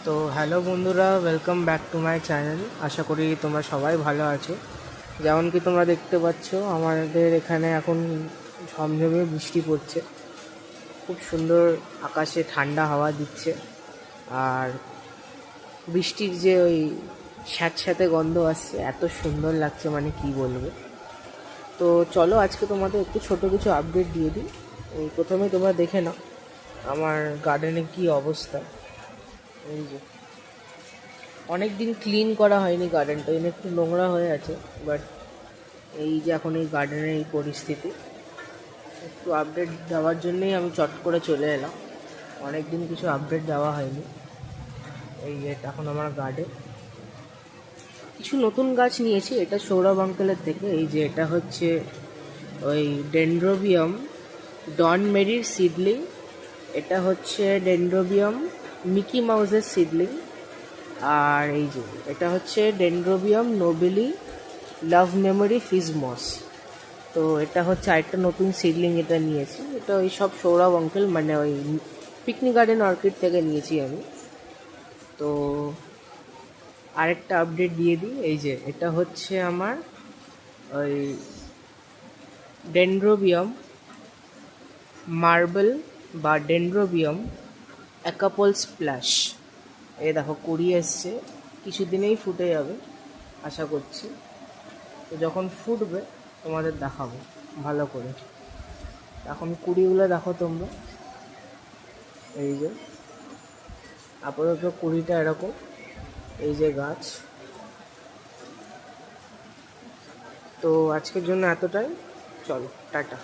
তো হ্যালো বন্ধুরা, welcome back to my channel. আশা করি তোমরা সবাই ভালো আছো। যেমন কি তোমরা দেখতে পাচ্ছ, আমাদের এখানে এখন ঝমঝমে বৃষ্টি পড়ছে। খুব সুন্দর আকাশে ঠান্ডা হাওয়া দিচ্ছে, আর বৃষ্টির যে ওই স্যাঁতস্যাঁতে গন্ধ আসছে, এত সুন্দর লাগছে, মানে কি বলবো। তো চলো আজকে তোমাদের একটু ছোট কিছু আপডেট দিয়ে দিই। এই প্রথমে তোমরা দেখে নাও আমার গার্ডেনে কি অবস্থা। এই যে অনেক দিন ক্লিন করা হয়নি গার্ডেনটা, এনে একটু নোংরা হয়ে আছে। বাট এই যে এখন এই গার্ডেনের এই পরিস্থিতি, একটু আপডেট দেওয়ার জন্যই আমি চট করে চলে এলাম। অনেক দিন কিছু আপডেট দেওয়া হয়নি। এই যে এখন আমার গার্ডেন কিছু নতুন গাছ নিয়েছি, এটা সৌরভ আঙ্কেলের থেকে। এই যে এটা হচ্ছে ওই ডেনড্রোবিয়াম ডন মেরির সিডলিং, এটা হচ্ছে ডেনড্রোবিয়াম মিকি মাউসের সিডলিং, আর এই যে এটা হচ্ছে ডেনড্রোবিয়াম নোবেলি লাভ মেমোরি ফিজমস। তো এটা হচ্ছে আরেকটা নতুন সিডলিং, এটা নিয়েছি। এটা ওই সব সৌরভ অঙ্কেল, মানে ওই পিকনিক গার্ডেন অর্কিড থেকে নিয়েছি আমি। তো আরেকটা আপডেট দিয়ে দিই। এই যে এটা হচ্ছে আমার ওই ডেনড্রোবিয়াম মার্বেল বা ডেনড্রোবিয়াম অ্যাকাপল স্প্ল্যাশ। এই দেখো কুড়ি এসছে, কিছুদিনেই ফুটে যাবে আশা করছি। তো যখন ফুটবে তোমাদের দেখাবো ভালো করে। এখন কুড়িগুলো দেখো তোমরা, এই যে আপাতত কুড়িটা এরকম। এই যে গাছ। তো আজকের জন্য এতটাই, চলো টাটা।